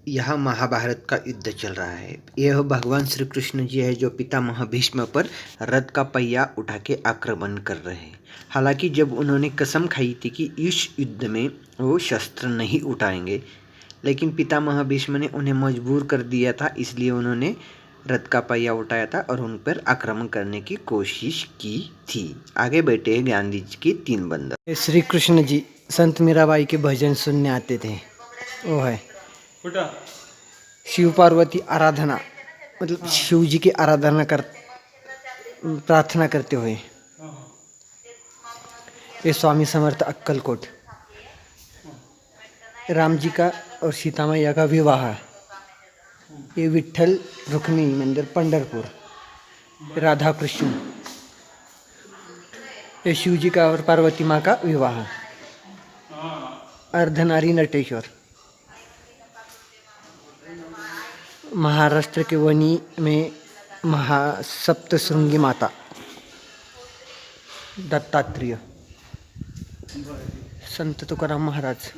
यह महाभारत का युद्ध चल रहा है। यह भगवान श्री कृष्ण जी है जो पितामह भीष्म पर रथ का पहिया उठा के आक्रमण कर रहे हैं। हालांकि जब उन्होंने कसम खाई थी कि इस युद्ध में वो शस्त्र नहीं उठाएंगे, लेकिन पितामह भीष्म ने उन्हें मजबूर कर दिया था, इसलिए उन्होंने रथ का पहिया उठाया था और उन पर आक्रमण करने की कोशिश की थी। आगे बैठे हैं गांधी जी के 3 बंदर। श्री कृष्ण जी संत मीराबाई के भजन सुनने आते थे। वो है शिव पार्वती आराधना, मतलब शिव जी की आराधना कर प्रार्थना करते हुए। ये स्वामी समर्थ अक्कलकोट। राम जी का और सीता मैया का विवाह। ये विठ्ठल रुक्मिणी मंदिर पंढरपुर। राधा कृष्ण। ये शिव जी का और पार्वती माँ का विवाह। अर्धनारी नटेश्वर। महाराष्ट्र के वनी में महासप्तशृंगी माता दत्तात्रेय। संत तुकाराम महाराज।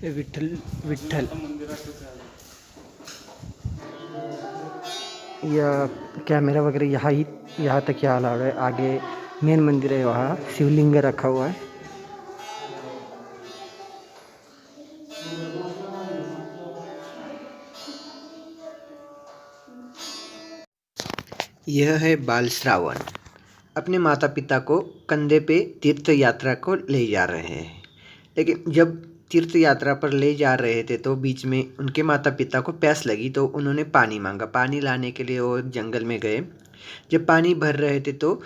विठ्ठल। यह कैमरा वगैरह यहाँ तक यहाँ अलाउड है। आगे मेन मंदिर है, वहाँ शिवलिंग रखा हुआ है। यह है बाल श्रावण। अपने माता पिता को कंधे पे तीर्थ यात्रा को ले जा रहे हैं, लेकिन जब तीर्थ यात्रा पर ले जा रहे थे तो बीच में उनके माता पिता को प्यास लगी, तो उन्होंने पानी मांगा। पानी लाने के लिए वो एक जंगल में गए। जब पानी भर रहे थे तो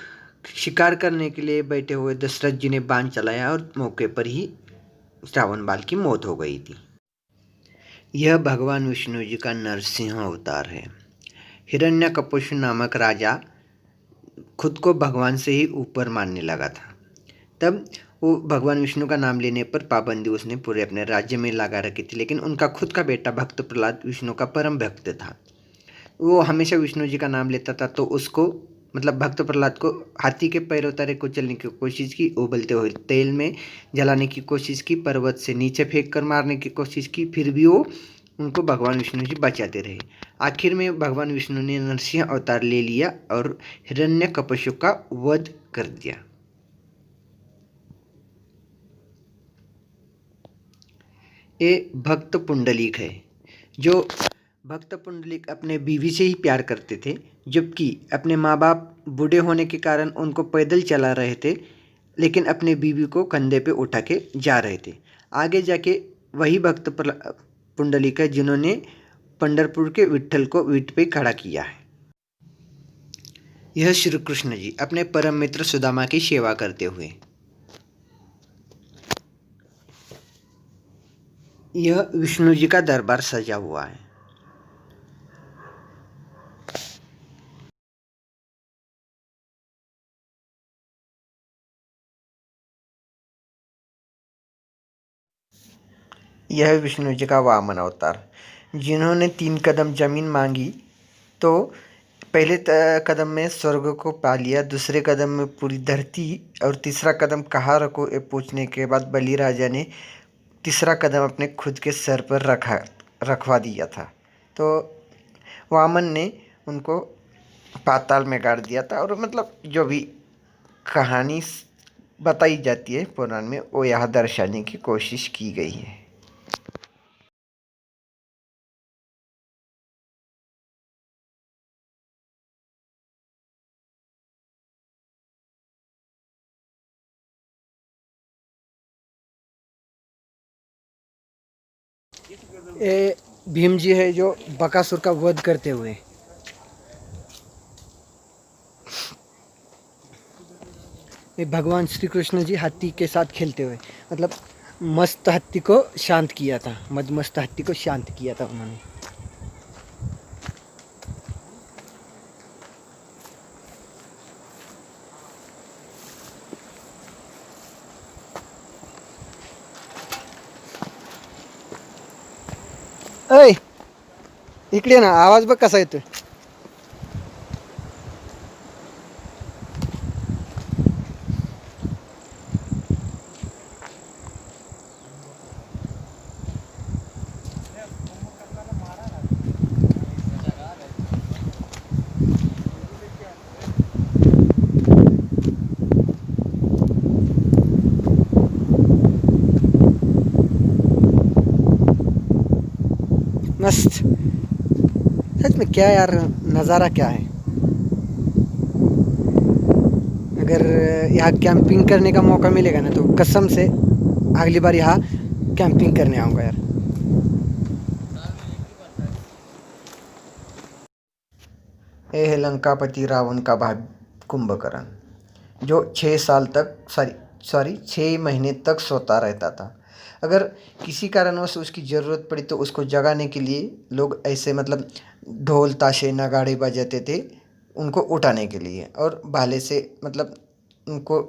शिकार करने के लिए बैठे हुए दशरथ जी ने बाण चलाया और मौके पर ही श्रावण बाल की मौत हो गई थी। यह भगवान विष्णु जी का नरसिंह अवतार है। हिरण्यकशिपु नामक राजा खुद को भगवान से ही ऊपर मानने लगा था। तब वो भगवान विष्णु का नाम लेने पर पाबंदी उसने पूरे अपने राज्य में लगा रखी थी, लेकिन उनका खुद का बेटा भक्त प्रहलाद विष्णु का परम भक्त था। वो हमेशा विष्णु जी का नाम लेता था, तो उसको मतलब भक्त प्रहलाद को हाथी के पैरों तरह कुचलने की कोशिश की, उबलते हुए तेल में जलाने की कोशिश की, पर्वत से नीचे फेंक कर मारने की कोशिश की, फिर भी वो उनको भगवान विष्णु जी बचाते रहे। आखिर में भगवान विष्णु ने नरसिंह अवतार ले लिया और हिरण्यकशिपु का वध कर दिया। ये भक्त पुंडलिक है। जो भक्त पुंडलिक अपने बीवी से ही प्यार करते थे, जबकि अपने माँ बाप बूढ़े होने के कारण उनको पैदल चला रहे थे, लेकिन अपने बीवी को कंधे पे उठा के जा रहे थे। आगे जाके वही भक्त पुंडलिक है जिन्होंने पंढरपुर के विठ्ठल को वीट पे खड़ा किया है। यह श्री कृष्ण जी अपने परम मित्र सुदामा की सेवा करते हुए। यह विष्णु जी का दरबार सजा हुआ है। यह विष्णु जी का वामन अवतार, जिन्होंने 3 कदम जमीन मांगी तो पहले कदम में स्वर्ग को पा लिया, दूसरे कदम में पूरी धरती, और तीसरा कदम कहाँ रखो ये पूछने के बाद बलि राजा ने तीसरा कदम अपने खुद के सर पर रखवा दिया था। तो वामन ने उनको पाताल में गाड़ दिया था। और मतलब जो भी कहानी बताई जाती है पुराण में, वो यहाँ दर्शाने की कोशिश की गई है। ये भीम जी है जो बकासुर का वध करते हुए। ये भगवान श्री कृष्ण जी हाथी के साथ खेलते हुए, मतलब मस्त हाथी को शांत किया था, मदमस्त हाथी को शांत किया था उन्होंने। ऐ इकडे ना, आवाज बघ कसा येतोय। मस्त। सच में क्या यार, नज़ारा क्या है। अगर यहाँ कैंपिंग करने का मौका मिलेगा ना तो कसम से अगली बार यहाँ कैंपिंग करने आऊँगा यार। ये है लंकापति रावण का भाई कुंभकर्ण, जो 6 साल तक सॉरी 6 महीने तक सोता रहता था। अगर किसी कारणवश उसकी ज़रूरत पड़ी तो उसको जगाने के लिए लोग ऐसे मतलब ढोल ताशे नगाड़े बजाते थे उनको उठाने के लिए, और भाले से मतलब उनको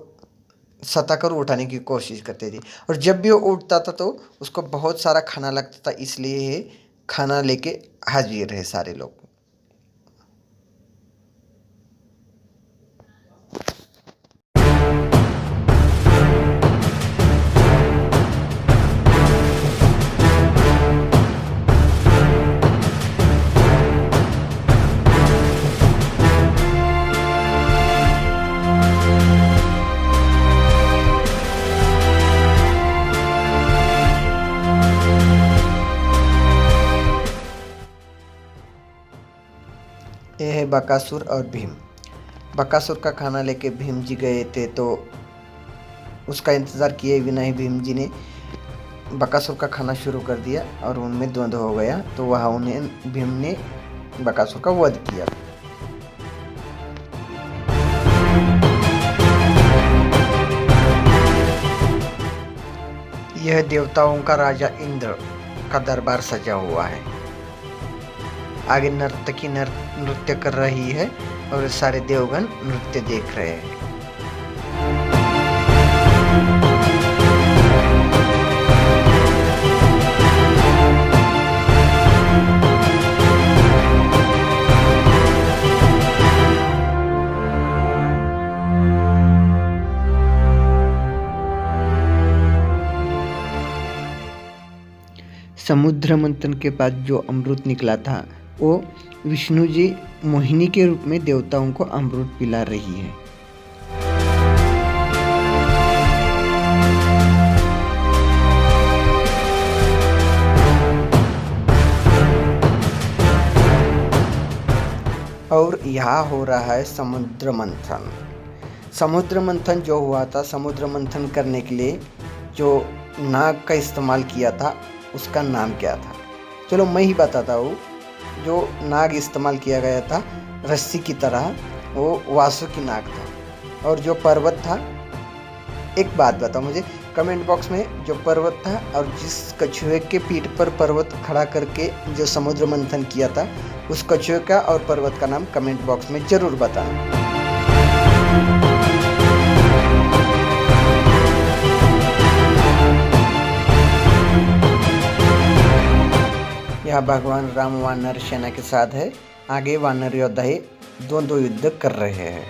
सता कर उठाने की कोशिश करते थे। और जब भी वो उठता था तो उसको बहुत सारा खाना लगता था, इसलिए ये खाना लेके हाजिर रहे सारे लोग। ये है बकासुर और भीम। बकासुर का खाना लेके भीम जी गए थे तो उसका इंतज़ार किए बिना ही भीम जी ने बकासुर का खाना शुरू कर दिया और उनमें द्वंद्व हो गया, तो वहाँ उन्हें भीम ने बकासुर का वध किया। यह देवताओं का राजा इंद्र का दरबार सजा हुआ है। आगे नर्तकी नृत्य कर रही है और सारे देवगण नृत्य देख रहे हैं। समुद्र मंथन के बाद जो अमृत निकला था वो विष्णु जी मोहिनी के रूप में देवताओं को अमृत पिला रही है। और यहाँ हो रहा है समुद्र मंथन। समुद्र मंथन जो हुआ था, समुद्र मंथन करने के लिए जो नाग का इस्तेमाल किया था उसका नाम क्या था? चलो मैं ही बताता हूँ। जो नाग इस्तेमाल किया गया था रस्सी की तरह, वो वासुकी नाग था। और जो पर्वत था, एक बात बताओ मुझे कमेंट बॉक्स में, जो पर्वत था और जिस कछुए के पीठ पर पर्वत खड़ा करके जो समुद्र मंथन किया था, उस कछुए का और पर्वत का नाम कमेंट बॉक्स में ज़रूर बताना। यह भगवान राम वानर सेना के साथ है। आगे वानर योद्धा ही दो युद्ध कर रहे हैं।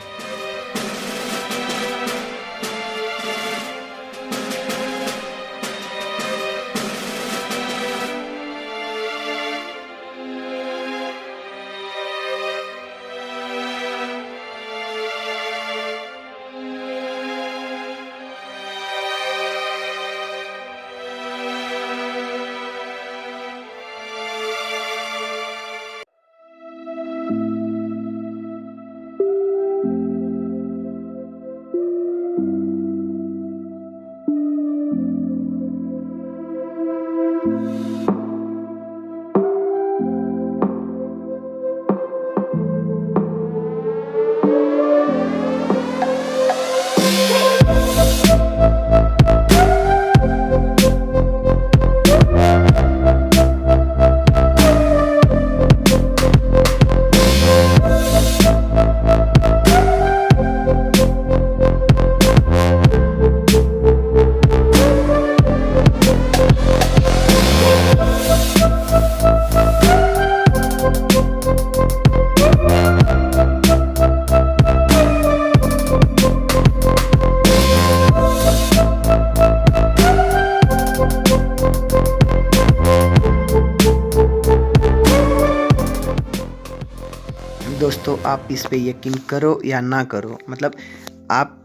दोस्तों, आप इस पे यकीन करो या ना करो, मतलब आप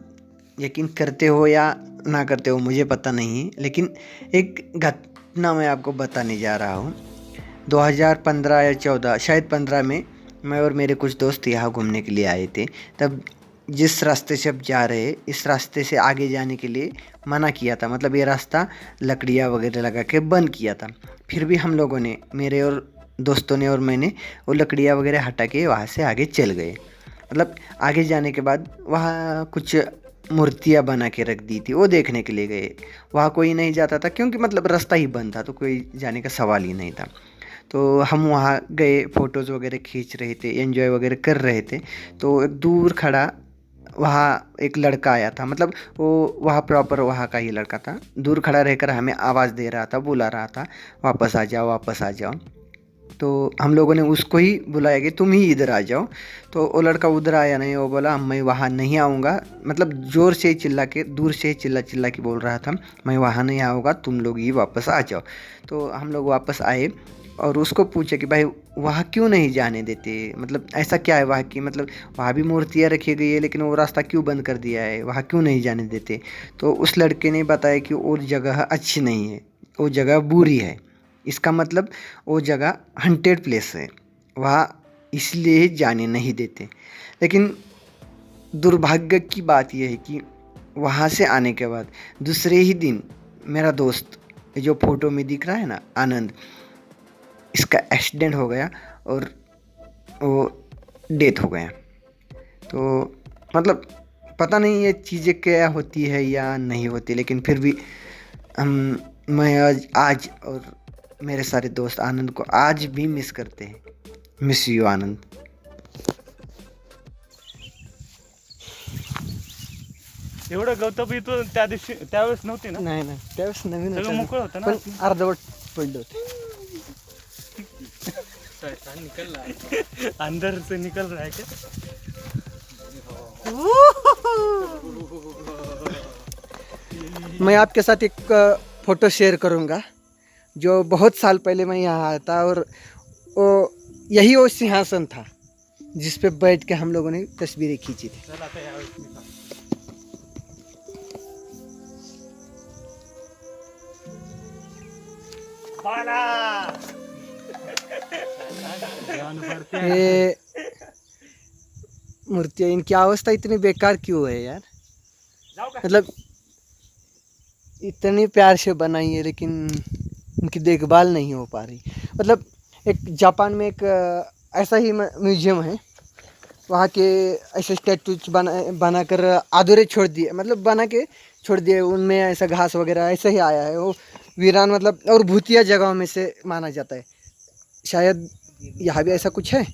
यकीन करते हो या ना करते हो मुझे पता नहीं है, लेकिन एक घटना मैं आपको बताने जा रहा हूँ। 2015 या 14, शायद 15 में मैं और मेरे कुछ दोस्त यहाँ घूमने के लिए आए थे। तब जिस रास्ते से अब जा रहे, इस रास्ते से आगे जाने के लिए मना किया था, मतलब ये रास्ता लकड़ियाँ वगैरह लगा के बंद किया था। फिर भी हम लोगों ने, मेरे और दोस्तों ने और मैंने, वो लकड़ियाँ वगैरह हटा के वहाँ से आगे चल गए। मतलब आगे जाने के बाद वहाँ कुछ मूर्तियाँ बना के रख दी थी, वो देखने के लिए गए। वहाँ कोई नहीं जाता था क्योंकि मतलब रास्ता ही बंद था, तो कोई जाने का सवाल ही नहीं था। तो हम वहाँ गए, फ़ोटोज़ वगैरह खींच रहे थे, एंजॉय वगैरह कर रहे थे। तो एक दूर खड़ा वहाँ एक लड़का आया था, मतलब वो वहाँ प्रॉपर वहाँ का ही लड़का था। दूर खड़ा रहकर हमें आवाज़ दे रहा था, बुला रहा था, वापस आ जाओ, वापस आ जाओ। तो हम लोगों ने उसको ही बुलाया कि तुम ही इधर आ जाओ। तो वो लड़का उधर आया नहीं, वो बोला मैं वहाँ नहीं आऊँगा, मतलब ज़ोर से ही चिल्ला के, दूर से ही चिल्ला चिल्ला के बोल रहा था, मैं वहाँ नहीं आऊँगा, तुम लोग ही वापस आ जाओ। तो हम लोग वापस आए और उसको पूछे कि भाई वहाँ क्यों नहीं जाने देते, मतलब ऐसा क्या है वहाँ की, मतलब वहाँ भी मूर्तियाँ रखी गई है लेकिन वो रास्ता क्यों बंद कर दिया है, वहाँ क्यों नहीं जाने देते। तो उस लड़के ने बताया कि वो जगह अच्छी नहीं है, वो जगह बुरी है, इसका मतलब वो जगह हंटेड प्लेस है, वहाँ इसलिए जाने नहीं देते। लेकिन दुर्भाग्य की बात यह है कि वहाँ से आने के बाद दूसरे ही दिन मेरा दोस्त, जो फ़ोटो में दिख रहा है ना, आनंद, इसका एक्सीडेंट हो गया और वो डेथ हो गया। तो मतलब पता नहीं ये चीज़ें क्या होती है या नहीं होती, लेकिन फिर भी मैं आज और मेरे सारे दोस्त आनंद को आज भी मिस करते हैं। मिस यू आनंद। एवढं गवतं तो त्या दिवशी त्यावेळेस नव्हते ना? नाही ना, त्यावेळेस नवीन सगळं होतं, मोकळं होतं ना? पण अर्धवट पडलं होतं। निकल रहा है अंदर से निकल रहा है क्या? मैं आपके साथ एक फ़ोटो शेयर करूंगा जो बहुत साल पहले मैं यहाँ आया था, और वो यही वो सिंहासन था जिस पे बैठ के हम लोगों ने तस्वीरें खींची थी। चल आता यावेळेस मी सांगतो. बाला! ये मूर्तियाँ, इनकी अवस्था इतनी बेकार क्यों है यार, जाऊ का? मतलब इतनी प्यार से बनाई है लेकिन उनकी देखभाल नहीं हो पा रही। मतलब एक जापान में एक ऐसा ही म्यूजियम है, वहाँ के ऐसे स्टैचूज बनाकर अधूरे छोड़ दिए, मतलब बना के छोड़ दिए, उनमें ऐसा घास वगैरह ऐसे ही आया है, वो वीरान मतलब और भूतिया जगहों में से माना जाता है। शायद यहाँ भी ऐसा कुछ है।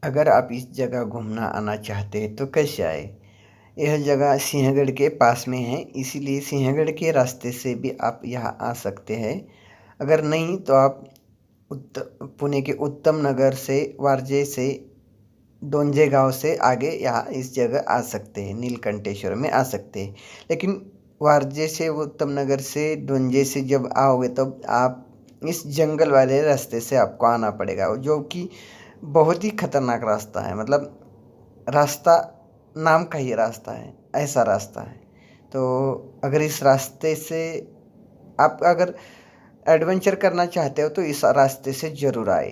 अगर आप इस जगह घूमना आना चाहते हैं तो कैसे आए? यह जगह सिंहगढ़ के पास में है, इसीलिए सिंहगढ़ के रास्ते से भी आप यहाँ आ सकते हैं। अगर नहीं तो आप पुणे के उत्तम नगर से, वारजे से, डोंजे गांव से आगे यहाँ इस जगह आ सकते हैं, नीलकंठेश्वर में आ सकते हैं। लेकिन वारजे से, उत्तम नगर से, डोंजे से जब आओगे तब आप इस जंगल वाले रास्ते से आपको आना पड़ेगा, जो कि बहुत ही खतरनाक रास्ता है। मतलब रास्ता नाम का ही रास्ता है, ऐसा रास्ता है। तो अगर इस रास्ते से आप अगर एडवेंचर करना चाहते हो तो इस रास्ते से ज़रूर आए।